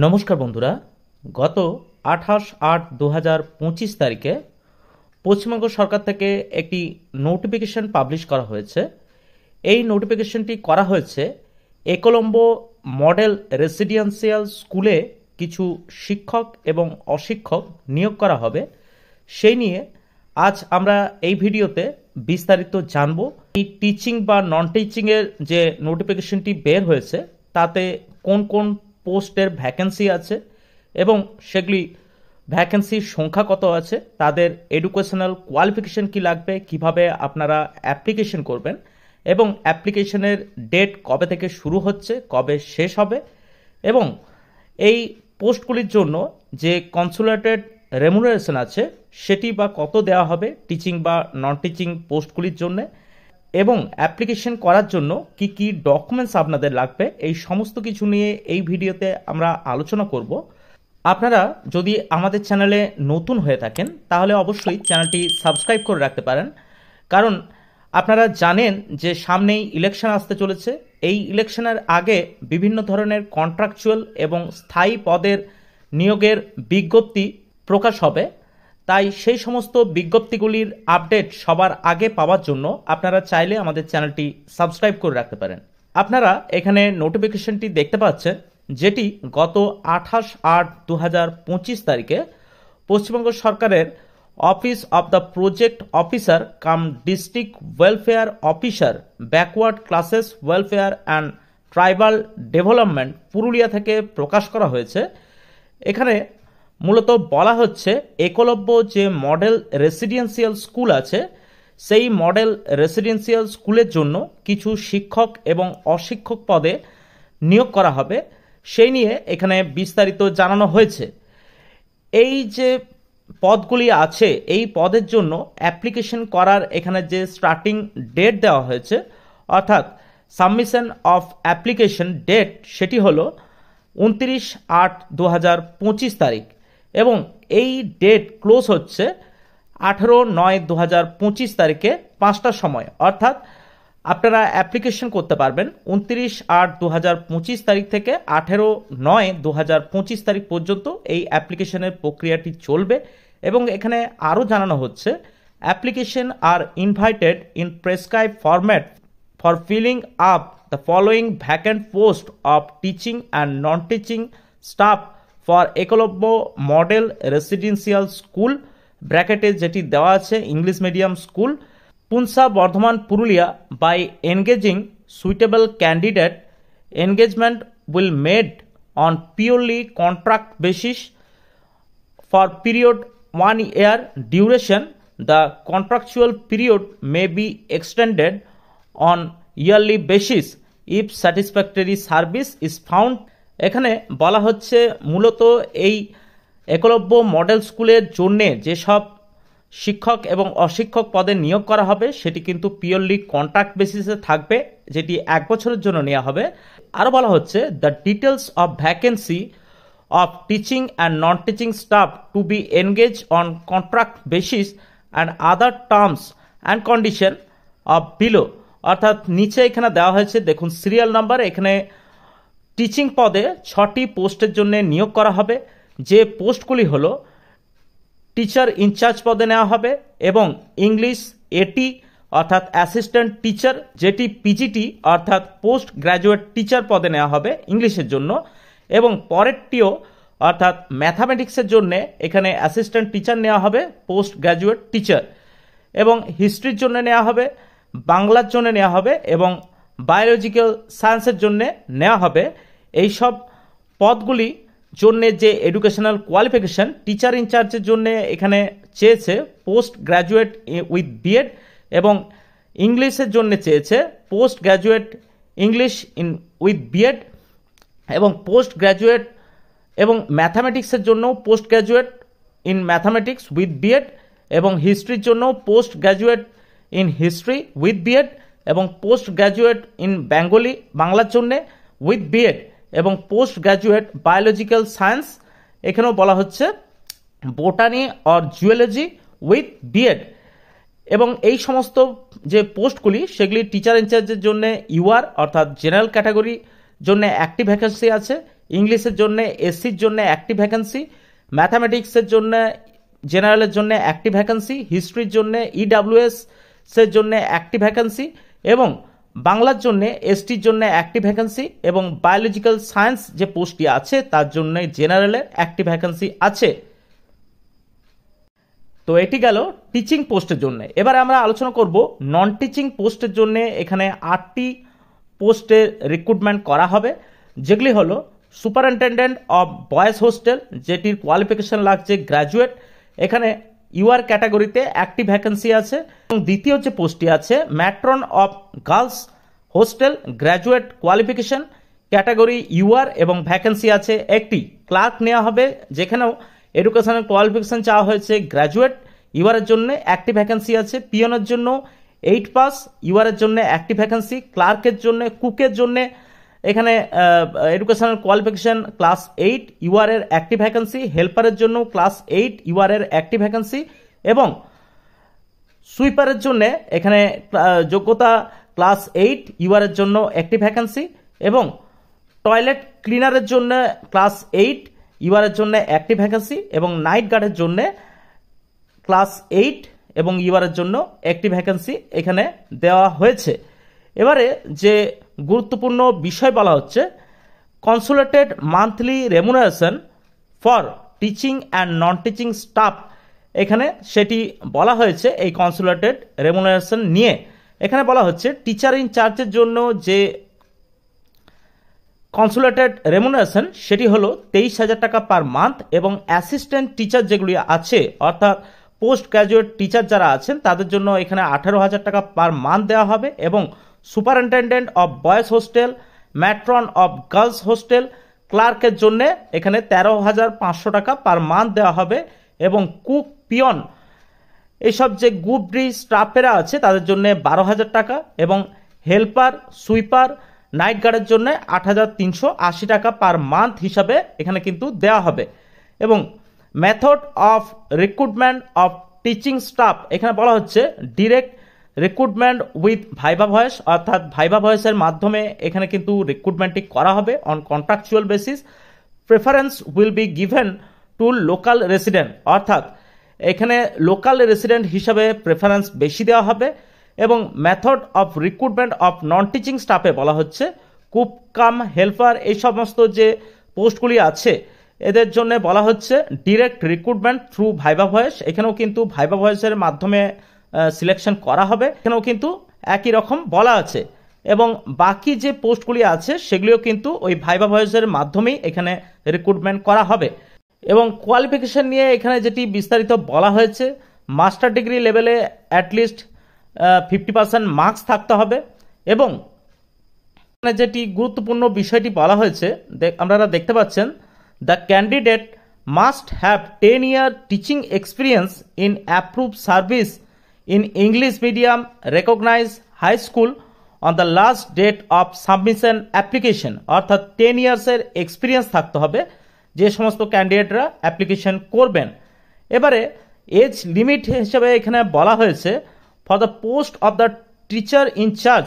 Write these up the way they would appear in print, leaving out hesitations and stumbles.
নমস্কার বন্ধুরা, গত 28/8/2025 তারিখে পশ্চিমবঙ্গ সরকার থেকে একটি নোটিফিকেশন পাবলিশ করা হয়েছে। এই নোটিফিকেশনটি করা হয়েছে একলম্বো মডেল রেসিডেন্সিয়াল স্কুলে কিছু শিক্ষক এবং অশিক্ষক নিয়োগ করা হবে। সেই নিয়ে আজ আমরা এই ভিডিওতে বিস্তারিত জানব। এই টিচিং বা নন টিচিংয়ের যে নোটিফিকেশনটি বের হয়েছে তাতে কোন কোন পোস্টের ভ্যাকেন্সি আছে এবং সেগুলি ভ্যাকেন্সির সংখ্যা কত আছে, তাদের এডুকেশনাল কোয়ালিফিকেশন কি লাগবে, কিভাবে আপনারা অ্যাপ্লিকেশন করবেন এবং অ্যাপ্লিকেশনের ডেট কবে থেকে শুরু হচ্ছে, কবে শেষ হবে এবং এই পোস্টগুলির জন্য যে কনসুলেটেড রেমুনারেশন আছে সেটি বা কত দেওয়া হবে টিচিং বা নন টিচিং পোস্টগুলির জন্য এবং অ্যাপ্লিকেশন করার জন্য কি কি ডকুমেন্টস আপনাদের লাগবে, এই সমস্ত কিছু নিয়ে এই ভিডিওতে আমরা আলোচনা করব। আপনারা যদি আমাদের চ্যানেলে নতুন হয়ে থাকেন তাহলে অবশ্যই চ্যানেলটি সাবস্ক্রাইব করে রাখতে পারেন, কারণ আপনারা জানেন যে সামনেই ইলেকশন আসতে চলেছে। এই ইলেকশনের আগে বিভিন্ন ধরনের কন্ট্রাকচুয়াল এবং স্থায়ী পদের নিয়োগের বিজ্ঞপ্তি প্রকাশ হবে। তাই সেই সমস্ত বিজ্ঞপ্তিগুলির আপডেট সবার আগে পাওয়ার জন্য আপনারা চাইলে আমাদের চ্যানেলটি সাবস্ক্রাইব করে রাখতে পারেন। আপনারা এখানে নোটিফিকেশনটি দেখতে পাচ্ছেন, যেটি গত 28/8/2025 তারিখে পশ্চিমবঙ্গ সরকারের office of the project officer come district welfare officer backward classes welfare and tribal development Purulia থেকে প্রকাশ করা হয়েছে। এখানে মূলত বলা হচ্ছে একলব্য যে মডেল রেসিডেন্সিয়াল স্কুল আছে সেই মডেল রেসিডেন্সিয়াল স্কুলের জন্য কিছু শিক্ষক এবং অশিক্ষক পদে নিয়োগ করা হবে। সেই নিয়ে এখানে বিস্তারিত জানানো হয়েছে। এই যে পদগুলি আছে এই পদের জন্য অ্যাপ্লিকেশন করার এখানে যে স্টার্টিং ডেট দেওয়া হয়েছে, অর্থাৎ সাবমিশন অফ অ্যাপ্লিকেশন ডেট, সেটি হলো 29/8/2025 তারিখ এবং এই ডেট ক্লোজ হচ্ছে 18/9/2025 তারিখে 5টার সময়। অর্থাৎ আপনারা অ্যাপ্লিকেশন করতে পারবেন 29/8/2025 তারিখ থেকে 18/9/2025 তারিখ পর্যন্ত এই অ্যাপ্লিকেশনের প্রক্রিয়াটি চলবে। এবং এখানে আরও জানানো হচ্ছে application are invited in prescribe format for filling up the following vacant post of teaching and non teaching staff for Eklavya model residential school ব্র্যাকেটে যেটি দেওয়া আছে English medium school Punsa Bardhaman Purulia by engaging suitable candidate. Engagement will made on purely contract basis for period 1 year duration. The contractual period may be extended on yearly basis if satisfactory service is found. এখানে বলা হচ্ছে মূলত এই Eklavya model স্কুলের জন্য যেসব শিক্ষক এবং অশিক্ষক পদে নিয়োগ করা হবে সেটি কিন্তু পিওরলি কন্ট্রাক্ট বেসিসে থাকবে, যেটি 1 বছরের জন্য নেওয়া হবে। আরও বলা হচ্ছে the details of vacancy of teaching and non-teaching staff to be engaged on contract basis and other terms and condition of below। অর্থাৎ নিচে এখানে দেওয়া হয়েছে, দেখুন সিরিয়াল নাম্বার। এখানে টিচিং পদে 6টি পোস্টের জন্য নিয়োগ করা হবে। যে পোস্টগুলি হলো টিচার ইনচার্জ পদে নেওয়া হবে এবং ইংলিশ এটি অর্থাৎ অ্যাসিস্ট্যান্ট টিচার, যেটি পিজিটি অর্থাৎ পোস্ট গ্র্যাজুয়েট টিচার পদে নেওয়া হবে ইংলিশের জন্য, এবং পরেরটিও অর্থাৎ ম্যাথামেটিক্সের জন্য এখানে অ্যাসিস্ট্যান্ট টিচার নেওয়া হবে পোস্ট গ্র্যাজুয়েট টিচার, এবং হিস্ট্রির জন্য নেওয়া হবে, বাংলার জন্য নেওয়া হবে এবং বায়োলজিক্যাল সায়েন্সের জন্য নেওয়া হবে। এই সব পদগুলি জন্য যে এডুকেশনাল কোয়ালিফিকেশন টিচার ইনচার্জের জন্য এখানে চেয়েছে পোস্ট গ্র্যাজুয়েট উইথ বিএড, এবং ইংলিশের জন্য চেয়েছে post graduate English in with B Ed এবং পোস্ট গ্র্যাজুয়েট, এবং ম্যাথামেটিক্সের জন্য post graduate in mathematics with B Ed, এবং হিস্ট্রির জন্য post graduate in history with B Ed, এবং পোস্ট গ্র্যাজুয়েট ইন বেঙ্গলি বাংলার জন্য উইথ বিএড, এবং পোস্ট গ্র্যাজুয়েট বায়োলজিক্যাল সায়েন্স এখানেও বলা হচ্ছে botany or zoology with B Ed. এবং এই সমস্ত যে পোস্টগুলি সেগুলি টিচার ইনচার্জের জন্য ইউআর অর্থাৎ জেনারেল ক্যাটাগরি জন্য একটি ভ্যাকেন্সি আছে, ইংলিশের জন্য এসসির জন্য একটি ভ্যাকেন্সি, ম্যাথামেটিক্সের জন্য জেনারেলের জন্য একটি ভ্যাকেন্সি, হিস্ট্রির জন্য ইডাব্লিউএস এর জন্য একটি ভ্যাকেন্সি এবং বাংলার জন্য এসটির জন্য একটি ভ্যাকেন্সি এবং বায়োলজিক্যাল সায়েন্স যে পোস্টটি আছে তার জন্য জেনারেলের একটি ভ্যাকেন্সি আছে। তো এটি গেল টিচিং পোস্টের জন্য। এবার আমরা আলোচনা করব নন টিচিং পোস্টের জন্য। এখানে 8টি পোস্টের রিক্রুটমেন্ট করা হবে, যেগুলি হলো সুপারিনটেন্ডেন্ট অফ বয়েজ হোস্টেল, যেটির কোয়ালিফিকেশন লাগছে গ্র্যাজুয়েট। এখানে ইউআর ক্যাটাগরিতে একটি ভ্যাকেন্সি আছে। এবং দ্বিতীয় যে পোস্টটি আছে matron of girls hostel, graduate qualification, category UR এবং ভ্যাকেন্সি আছে একটি। ক্লার্ক নেওয়া হবে, যেখানেও এডুকেশনাল কোয়ালিফিকেশন চাওয়া হয়েছে গ্র্যাজুয়েট, ইউআরের জন্য একটি ভ্যাকেন্সি আছে। পিয়নের জন্য 8 পাস, ইউআরের জন্য একটি ভ্যাকেন্সি। ক্লার্কের জন্য, কুকের জন্য এখানে এডুকেশনাল কোয়ালিফিকেশন ক্লাস 8, ইউআর এর একটি ভ্যাকেন্সি। হেল্পারের জন্য ক্লাস 8, ইউআর এর একটি ভ্যাকেন্সি এবং সুইপারের জন্য এখানে যোগ্যতা ক্লাস 8, ইউআর এর জন্য একটি ভ্যাকেন্সি এবং টয়লেট ক্লিনারের জন্য ক্লাস 8, ইউআর এর জন্য একটি ভ্যাকেন্সি এবং নাইট গার্ডের জন্য ক্লাস 8 এবং ইউআর এর জন্য একটি ভ্যাকেন্সি এখানে দেওয়া হয়েছে। এবারে যে গুরুত্বপূর্ণ বিষয় বলা হচ্ছে consolidated monthly remuneration for teaching and non teaching staff. এখানে সেটি বলা হয়েছে এই কনসোলেটেড রেমুনারেশন নিয়ে। এখানে বলা হচ্ছে টিচার ইন চার্জের জন্য যে কনসোলেটেড রেমুনারেশন সেটি হলো 23,000 টাকা পার মান্থ এবং অ্যাসিস্ট্যান্ট টিচার যেগুলি আছে অর্থাৎ পোস্ট গ্র্যাজুয়েট টিচার যারা আছেন তাদের জন্য এখানে 18,000 টাকা পার মান্থ দেওয়া হবে এবং superintendent of boys hostel, matron of girls hostel, ক্লার্কের জন্য এখানে 13,500 টাকা পার মান্থ দেওয়া হবে এবং কুক, পিয়ন এইসব যে গ্রুপ ডি স্টাফেরা আছে তাদের জন্য 12,000 টাকা এবং হেল্পার, সুইপার, নাইট গার্ডের জন্য 8,380 টাকা পার মান্থ হিসাবে এখানে কিন্তু দেওয়া হবে। এবং method of recruitment of teaching staff এখানে বলা হচ্ছে direct recruitment with viva voice, অর্থাৎ ভাইবা ভয়েসের মাধ্যমে এখানে কিন্তু রিক্রুটমেন্টটি করা হবে on contractual basis. Preference will be given to local resident, অর্থাৎ এখানে লোকাল রেসিডেন্ট হিসাবে প্রেফারেন্স বেশি দেওয়া হবে। এবং method of recruitment of non teaching স্টাফে বলা হচ্ছে কুক কাম হেল্পার এই সমস্ত যে পোস্টগুলি আছে এদের জন্য বলা হচ্ছে direct recruitment through viva voice. এখানেও কিন্তু ভাইবা ভয়েসের মাধ্যমে সিলেকশন করা হবে, এখানেও কিন্তু একই রকম বলা আছে। এবং বাকি যে পোস্টগুলি আছে সেগুলিও কিন্তু ওই ভাইবা ভয়েসের মাধ্যমেই এখানে রিক্রুটমেন্ট করা হবে। এবং কোয়ালিফিকেশন নিয়ে এখানে যেটি বিস্তারিত বলা হয়েছে মাস্টার ডিগ্রি লেভেলে অ্যাটলিস্ট 50% মার্কস থাকতে হবে এবং যেটি গুরুত্বপূর্ণ বিষয়টি বলা হয়েছে আপনারা দেখতে পাচ্ছেন the candidate must have 10 year teaching experience in approve service in English medium recognise high school on the last date of submission application, অর্থাৎ 10 years এক্সপিরিয়েন্স থাকতে হবে যে সমস্ত ক্যান্ডিডেটরা অ্যাপ্লিকেশন করবেন। এবারে এজ লিমিট হিসেবে এখানে বলা হয়েছে for the post of the teacher in charge,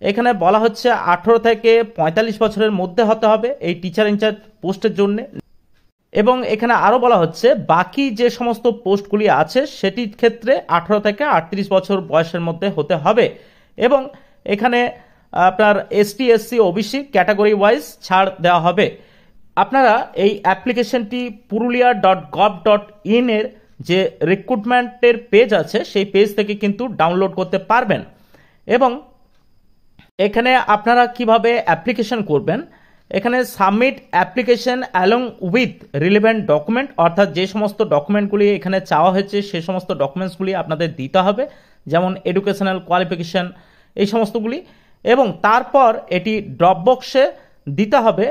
এখানে বলা হচ্ছে 18 থেকে 45 বছরের মধ্যে হতে হবে এই টিচার ইনচার্জ পোস্টের জন্য। এবং এখানে আরও বলা হচ্ছে বাকি যে সমস্ত পোস্টগুলি আছে সেটির ক্ষেত্রে 18 থেকে 38 বছর বয়সের মধ্যে হতে হবে। এবং এখানে আপনার ST, SC, OBC category wise ছাড় দেওয়া হবে। আপনারা এই অ্যাপ্লিকেশনটি purulia.gov.in এর যে রিক্রুটমেন্টের পেজ আছে সেই পেজ থেকে কিন্তু ডাউনলোড করতে পারবেন। এবং এখানে আপনারা কিভাবে অ্যাপ্লিকেশন করবেন, এখানে submit application along with relevant document, অর্থাৎ যে সমস্ত ডকুমেন্টগুলি এখানে চাওয়া হয়েছে সে সমস্ত ডকুমেন্টসগুলি আপনাদের দিতে হবে, যেমন এডুকেশনাল কোয়ালিফিকেশন এই সমস্তগুলি। এবং তারপর এটি ড্রপ বক্সে দিতে হবে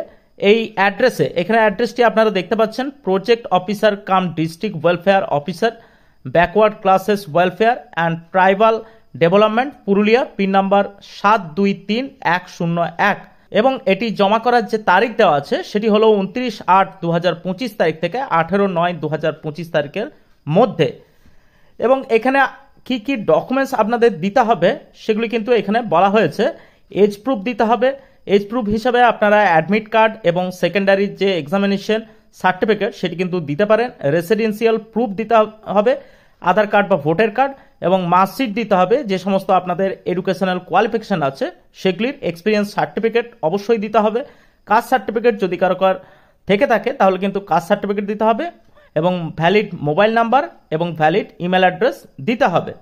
এই অ্যাড্রেসে। এখানে অ্যাড্রেসটি আপনারা দেখতে পাচ্ছেন project officer come district welfare officer, backward classes welfare and tribal development, Purulia, pin number 723101। এবং এটি জমা করার যে তারিখ দেওয়া আছে সেটি হলো 29/8/2025 তারিখ থেকে 18/9/2025 তারিখের মধ্যে। এবং এখানে কি কি ডকুমেন্টস আপনাদের দিতে হবে সেগুলি কিন্তু এখানে বলা হয়েছে। এজ প্রুফ দিতে হবে এজ প্রুফ হিসাবে আপনারা অ্যাডমিট কার্ড এবং সেকেন্ডারির যে এক্সামিনেশন সার্টিফিকেট সেটি কিন্তু দিতে পারেন। রেসিডেন্সিয়াল প্রুফ দিতে হবে, আধার কার্ড বা ভোটার কার্ড, এবং মার্কশিট দিতে হবে। যে সমস্ত আপনাদের এডুকেশনাল কোয়ালিফিকেশন আছে সেগুলির এক্সপিরিয়েন্স সার্টিফিকেট অবশ্যই দিতে হবে। কাস্ট সার্টিফিকেট যদি কারো থেকে থাকে তাহলে কিন্তু কাস্ট সার্টিফিকেট দিতে হবে, এবং ভ্যালিড মোবাইল নাম্বার এবং ভ্যালিড ইমেল অ্যাড্রেস দিতে হবে।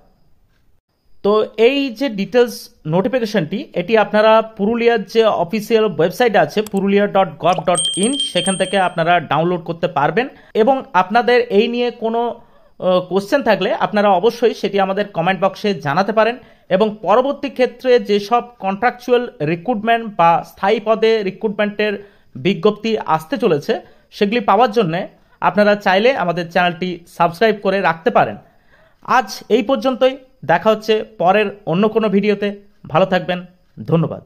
তো এই যে ডিটেলস নোটিফিকেশনটি এটি আপনারা পুরুলিয়ার যে অফিসিয়াল ওয়েবসাইট আছে purulia.gov.in সেখান থেকে আপনারা ডাউনলোড করতে পারবেন। এবং আপনাদের এই নিয়ে কোনো কোশ্চেন থাকলে আপনারা অবশ্যই সেটি আমাদের কমেন্ট বক্সে জানাতে পারেন। এবং পরবর্তী ক্ষেত্রে যেসব কন্ট্রাকচুয়াল রিক্রুটমেন্ট বা স্থায়ী পদে রিক্রুটমেন্টের বিজ্ঞপ্তি আসতে চলেছে সেগুলি পাওয়ার জন্যে আপনারা চাইলে আমাদের চ্যানেলটি সাবস্ক্রাইব করে রাখতে পারেন। আজ এই পর্যন্তই, দেখা হচ্ছে পরের অন্য কোনো ভিডিওতে। ভালো থাকবেন, ধন্যবাদ।